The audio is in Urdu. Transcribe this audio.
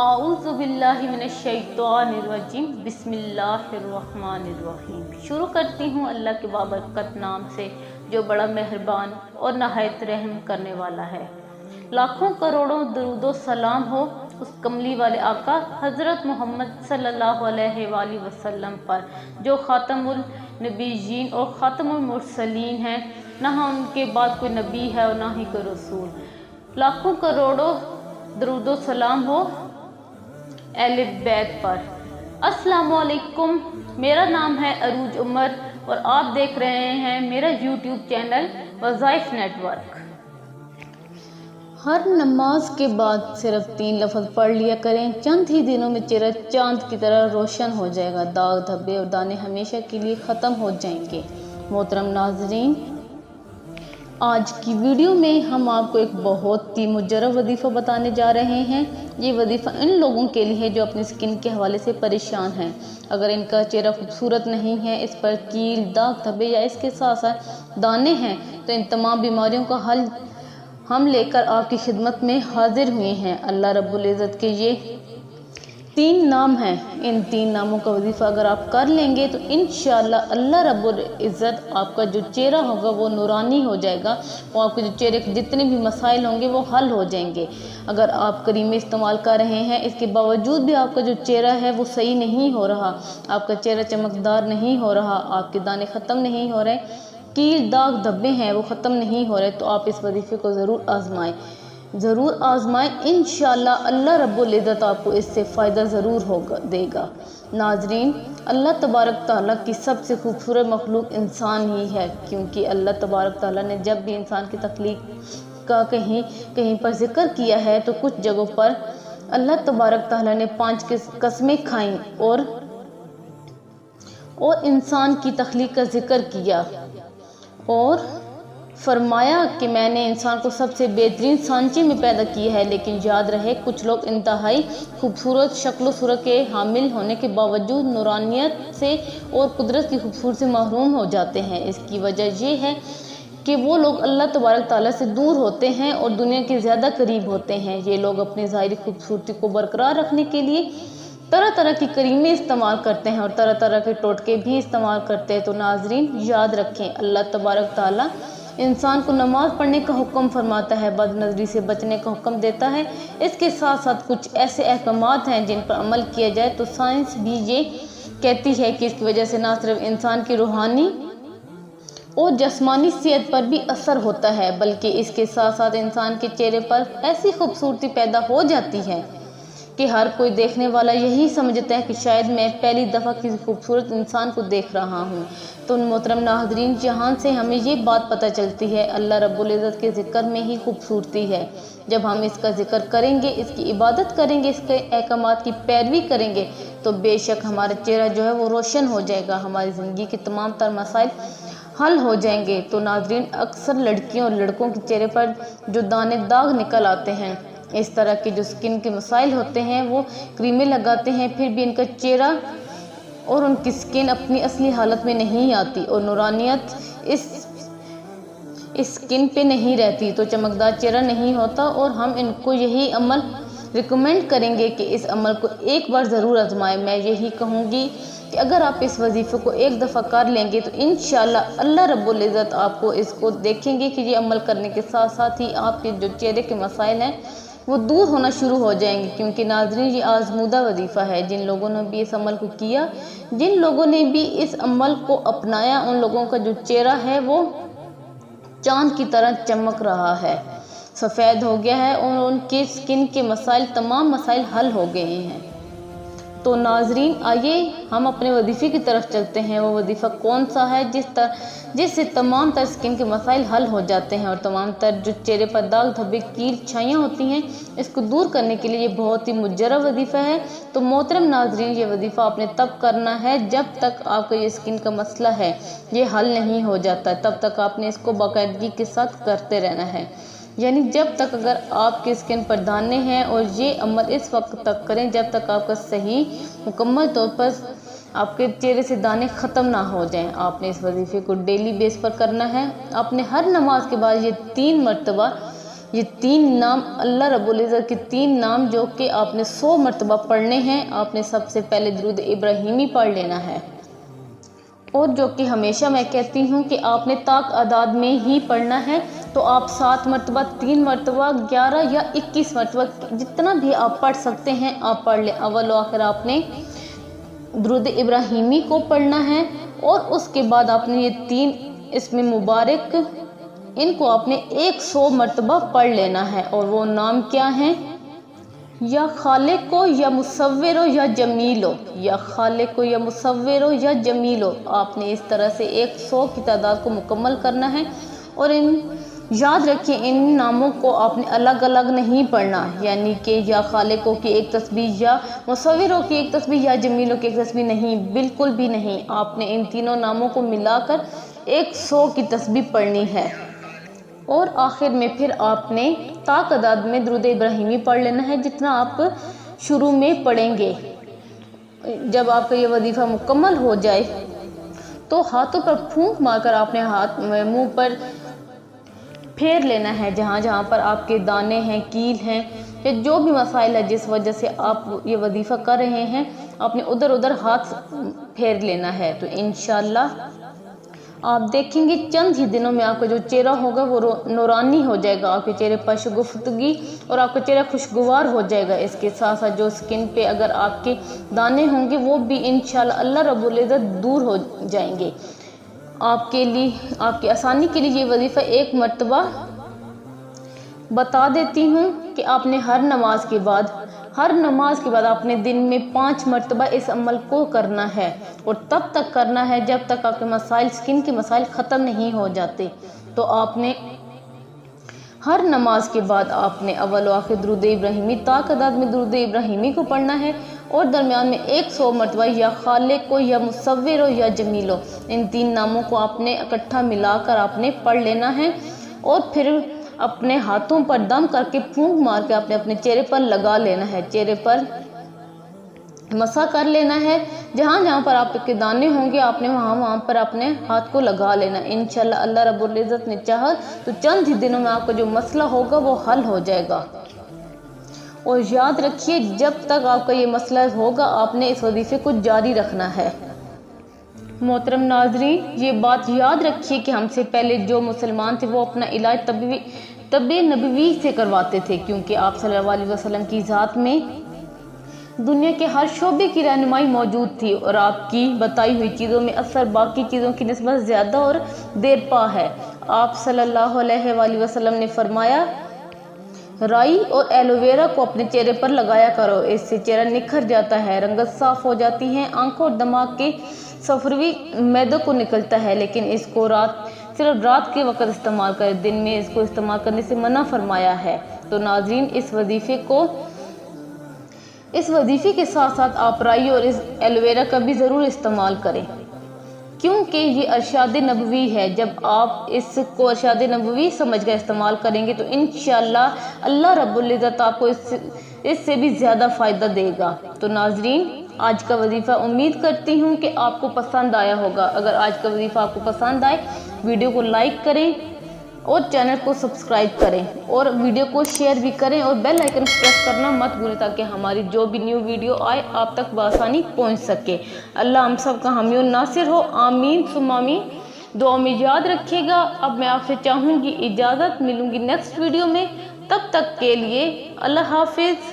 اعوذ باللہ من الشیطان الرجیم، بسم اللہ الرحمن الرحیم۔ شروع کرتی ہوں اللہ کے بابرکت نام سے جو بڑا مہربان اور نہایت رحم کرنے والا ہے۔ لاکھوں کروڑوں درود و سلام ہو اس کملی والے آقا حضرت محمد صلی اللہ علیہ وآلہ وسلم پر، جو خاتم النبیین اور خاتم المرسلین ہیں، نہ ان کے بعد کوئی نبی ہے اور نہ ہی کوئی رسول۔ لاکھوں کروڑوں درود و سلام ہو اہل بیت پر۔ السلام علیکم، میرا نام ہے عروج عمر اور آپ دیکھ رہے ہیں میرا یوٹیوب چینل وظائف نیٹ ورک۔ ہر نماز کے بعد صرف 3 لفظ پڑھ لیا کریں، چند ہی دنوں میں چہرہ چاند کی طرح روشن ہو جائے گا، داغ دھبے اور دانے ہمیشہ کے لیے ختم ہو جائیں گے۔ محترم ناظرین، آج کی ویڈیو میں ہم آپ کو ایک بہت ہی مجرب وظیفہ بتانے جا رہے ہیں۔ یہ وظیفہ ان لوگوں کے لیے ہے جو اپنی سکن کے حوالے سے پریشان ہیں۔ اگر ان کا چہرہ خوبصورت نہیں ہے، اس پر کیل، داغ دھبے یا اس کے ساتھ ساتھ دانے ہیں، تو ان تمام بیماریوں کا حل ہم لے کر آپ کی خدمت میں حاضر ہوئے ہیں۔ اللہ رب العزت کے یہ 3 نام ہیں، ان 3 ناموں کا وظیفہ اگر آپ کر لیں گے تو انشاءاللہ اللہ رب العزت آپ کا جو چہرہ ہوگا وہ نورانی ہو جائے گا، اور آپ کے جو چہرے کے جتنے بھی مسائل ہوں گے وہ حل ہو جائیں گے۔ اگر آپ کریمیں استعمال کر رہے ہیں، اس کے باوجود بھی آپ کا جو چہرہ ہے وہ صحیح نہیں ہو رہا، آپ کا چہرہ چمکدار نہیں ہو رہا، آپ کے دانے ختم نہیں ہو رہے، کیل، داغ دھبے ہیں وہ ختم نہیں ہو رہے، تو آپ اس وظیفے کو ضرور آزمائیں، انشاءاللہ اللہ رب العزت آپ کو اس سے فائدہ ضرور دے گا۔ ناظرین، اللہ تبارک تعالیٰ کی سب سے خوبصورت مخلوق انسان ہی ہے، کیونکہ اللہ تبارک تعالیٰ نے جب بھی انسان کی تخلیق کا کہیں پر ذکر کیا ہے تو کچھ جگہوں پر اللہ تبارک تعالیٰ نے 5 قسمیں کھائیں اور انسان کی تخلیق کا ذکر کیا اور فرمایا کہ میں نے انسان کو سب سے بہترین سانچے میں پیدا کیا ہے، لیکن یاد رہے کچھ لوگ انتہائی خوبصورت شکل و صورت کے حامل ہونے کے باوجود نورانیت سے اور قدرت کی خوبصورتی سے محروم ہو جاتے ہیں۔ اس کی وجہ یہ ہے کہ وہ لوگ اللہ تبارک تعالیٰ سے دور ہوتے ہیں اور دنیا کے زیادہ قریب ہوتے ہیں۔ یہ لوگ اپنی ظاہری خوبصورتی کو برقرار رکھنے کے لیے طرح طرح کی کریمیں استعمال کرتے ہیں اور طرح طرح کے ٹوٹکے بھی استعمال کرتے ہیں۔ تو ناظرین، یاد رکھیں اللہ تبارک تعالیٰ انسان کو نماز پڑھنے کا حکم فرماتا ہے، بد نظری سے بچنے کا حکم دیتا ہے، اس کے ساتھ ساتھ کچھ ایسے احکامات ہیں جن پر عمل کیا جائے تو سائنس بھی یہ کہتی ہے کہ اس کی وجہ سے نہ صرف انسان کی روحانی اور جسمانی صحت پر بھی اثر ہوتا ہے، بلکہ اس کے ساتھ ساتھ انسان کے چہرے پر ایسی خوبصورتی پیدا ہو جاتی ہے کہ ہر کوئی دیکھنے والا یہی سمجھتا ہے کہ شاید میں پہلی دفعہ کسی خوبصورت انسان کو دیکھ رہا ہوں۔ تو محترم ناظرین، جہاں سے ہمیں یہ بات پتہ چلتی ہے اللہ رب العزت کے ذکر میں ہی خوبصورتی ہے۔ جب ہم اس کا ذکر کریں گے، اس کی عبادت کریں گے، اس کے احکامات کی پیروی کریں گے تو بے شک ہمارا چہرہ جو ہے وہ روشن ہو جائے گا، ہماری زندگی کے تمام تر مسائل حل ہو جائیں گے۔ تو ناظرین، اکثر لڑکیوں اور لڑکوں کے چہرے پر جو دانے داغ نکل آتے ہیں، اس طرح کے جو سکن کے مسائل ہوتے ہیں، وہ کریمیں لگاتے ہیں، پھر بھی ان کا چہرہ اور ان کی سکن اپنی اصلی حالت میں نہیں آتی اور نورانیت اس سکن پہ نہیں رہتی، تو چمکدار چہرہ نہیں ہوتا۔ اور ہم ان کو یہی عمل ریکمینڈ کریں گے کہ اس عمل کو ایک بار ضرور آزمائیں۔ میں یہی کہوں گی کہ اگر آپ اس وظیفے کو ایک دفعہ کر لیں گے تو انشاءاللہ اللہ رب العزت آپ کو اس کو دیکھیں گے کہ یہ عمل کرنے کے ساتھ ساتھ ہی آپ کے جو چہرے کے مسائل ہیں وہ دور ہونا شروع ہو جائیں گے، کیونکہ ناظرین یہ آزمودہ وظیفہ ہے۔ جن لوگوں نے بھی اس عمل کو کیا، جن لوگوں نے بھی اس عمل کو اپنایا، ان لوگوں کا جو چہرہ ہے وہ چاند کی طرح چمک رہا ہے، سفید ہو گیا ہے اور ان کے سکن کے مسائل، تمام مسائل حل ہو گئے ہیں۔ تو ناظرین، آئیے ہم اپنے وظیفے کی طرف چلتے ہیں۔ وہ وظیفہ کون سا ہے جس سے تمام تر سکن کے مسائل حل ہو جاتے ہیں اور تمام تر جو چہرے پر داغ دھبے، کیل، چھائیاں ہوتی ہیں، اس کو دور کرنے کے لیے یہ بہت ہی مجرب وظیفہ ہے۔ تو محترم ناظرین، یہ وظیفہ آپ نے تب کرنا ہے جب تک آپ کا یہ سکن کا مسئلہ ہے یہ حل نہیں ہو جاتا، تب تک آپ نے اس کو باقاعدگی کے ساتھ کرتے رہنا ہے۔ یعنی جب تک اگر آپ کے سکن پر دانے ہیں، اور یہ عمل اس وقت تک کریں جب تک آپ کا صحیح مکمل طور پر آپ کے چہرے سے دانے ختم نہ ہو جائیں۔ آپ نے اس وظیفے کو ڈیلی بیس پر کرنا ہے۔ آپ نے ہر نماز کے بعد یہ 3 مرتبہ یہ 3 نام اللہ رب العزت کے 3 نام جو کہ آپ نے 100 مرتبہ پڑھنے ہیں۔ آپ نے سب سے پہلے درود ابراہیمی پڑھ لینا ہے، اور جو کہ ہمیشہ میں کہتی ہوں کہ آپ نے طاق اعداد میں ہی پڑھنا ہے، تو آپ 7 مرتبہ، 3 مرتبہ، 11 یا 21 مرتبہ جتنا بھی آپ پڑھ سکتے ہیں آپ پڑھ لیں۔ اول و آخر آپ نے درود ابراہیمی کو پڑھنا ہے، اور اس کے بعد آپ نے یہ 3 اسم مبارک، ان کو آپ نے 100 مرتبہ پڑھ لینا ہے۔ اور وہ نام کیا ہیں؟ یا خالق ہو یا مصور ہو یا جمیل ہو، یا خالق ہو یا مصور ہو یا جمیل ہو، آپ نے اس طرح سے 100 کی تعداد کو مکمل کرنا ہے۔ اور یاد رکھیں ان ناموں کو آپ نے الگ الگ نہیں پڑھنا، یعنی کہ یا خالق ہو کی ایک تسبیح، یا مصور ہو کی ایک تسبیح، یا جمیل ہو کی ایک تسبیح، نہیں، بالکل بھی نہیں۔ آپ نے ان تینوں ناموں کو ملا کر 100 کی تسبیح پڑھنی ہے، اور آخر میں پھر آپ نے طاق اعداد میں درود ابراہیمی پڑھ لینا ہے جتنا آپ شروع میں پڑھیں گے۔ جب آپ کا یہ وظیفہ مکمل ہو جائے تو ہاتھوں پر پھونک مار کر آپ نے منہ پر پھیر لینا ہے، جہاں جہاں پر آپ کے دانے ہیں، کیل ہیں، یا جو بھی مسائل ہے جس وجہ سے آپ یہ وظیفہ کر رہے ہیں، آپ نے ادھر ادھر ہاتھ پھیر لینا ہے۔ تو انشاءاللہ آپ دیکھیں گے چند ہی دنوں میں آپ کا جو چہرہ ہوگا وہ نورانی ہو جائے گا، آپ کے چہرے پر شگفتگی اور آپ کا چہرہ خوشگوار ہو جائے گا۔ اس کے ساتھ ساتھ جو سکن پہ اگر آپ کے دانے ہوں گے وہ بھی انشاءاللہ اللہ رب العزت دور ہو جائیں گے۔ آپ کے لیے، آپ کی آسانی کے لیے یہ وظیفہ ایک مرتبہ بتا دیتی ہوں کہ آپ نے ہر نماز کے بعد آپ نے دن میں 5 مرتبہ اس عمل کو کرنا ہے، اور تب تک کرنا ہے جب تک آپ کے مسائل، سکن کے مسائل ختم نہیں ہو جاتے۔ تو آپ نے ہر نماز کے بعد آپ نے اول و آخر درود ابراہیمی، طاق اعداد میں درود ابراہیمی کو پڑھنا ہے، اور درمیان میں 100 مرتبہ یا خالق ہو یا مصور ہو یا جمیل ہو، ان 3 ناموں کو آپ نے اکٹھا ملا کر آپ نے پڑھ لینا ہے، اور پھر اپنے ہاتھوں پر دم کر کے پھونک مار کے آپ نے اپنے چہرے پر لگا لینا ہے، چہرے پر مسح کر لینا ہے، جہاں جہاں پر آپ کے دانے ہوں گے آپ نے وہاں پر اپنے ہاتھ کو لگا لینا۔ انشاءاللہ اللہ رب العزت نے چاہا تو چند ہی دنوں میں آپ کا جو مسئلہ ہوگا وہ حل ہو جائے گا۔ اور یاد رکھیے جب تک آپ کا یہ مسئلہ ہوگا آپ نے اس وظیفے کو جاری رکھنا ہے۔ محترم ناظرین، یہ بات یاد رکھیے کہ ہم سے پہلے جو مسلمان تھے وہ اپنا علاج طب نبوی سے کرواتے تھے، کیونکہ آپ صلی اللہ علیہ وسلم کی ذات میں دنیا کے ہر شعبے کی رہنمائی موجود تھی، اور آپ کی بتائی ہوئی چیزوں میں اثر باقی چیزوں کی نسبت زیادہ اور دیر پا ہے۔ آپ صلی اللہ علیہ وآلہ وسلم نے فرمایا، رائی اور ایلوویرا کو اپنے چہرے پر لگایا کرو، اس سے چہرہ نکھر جاتا ہے، رنگت صاف ہو جاتی ہے، آنکھوں اور دماغ کے صفروی میدوں کو نکلتا ہے، لیکن اس کو صرف رات کے وقت استعمال کریں، دن میں اس کو استعمال کرنے سے منع فرمایا ہے۔ تو ناظرین اس وظیفے کے ساتھ ساتھ آپ رائی اور اس ایلوویرا کا بھی ضرور استعمال کریں، کیونکہ یہ ارشاد نبوی ہے۔ جب آپ اس کو ارشاد نبوی سمجھ کر استعمال کریں گے تو انشاءاللہ اللہ رب العزت آپ کو اس سے بھی زیادہ فائدہ دے گا۔ تو ناظرین آج کا وظیفہ امید کرتی ہوں کہ آپ کو پسند آیا ہوگا۔ اگر آج کا وظیفہ آپ کو پسند آئے ویڈیو کو لائک کریں اور چینل کو سبسکرائب کریں، اور ویڈیو کو شیئر بھی کریں، اور بیل آئیکن پریس کرنا مت بھولیں تاکہ ہماری جو بھی نیو ویڈیو آئے آپ تک بآسانی پہنچ سکے۔ اللہ ہم سب کا حامی و ناصر ہو، آمین ثم آمین۔ دعا میں یاد رکھیے گا۔ اب میں آپ سے چاہوں گی اجازت، ملوں گی نیکسٹ ویڈیو میں، تب تک کے لیے اللہ حافظ۔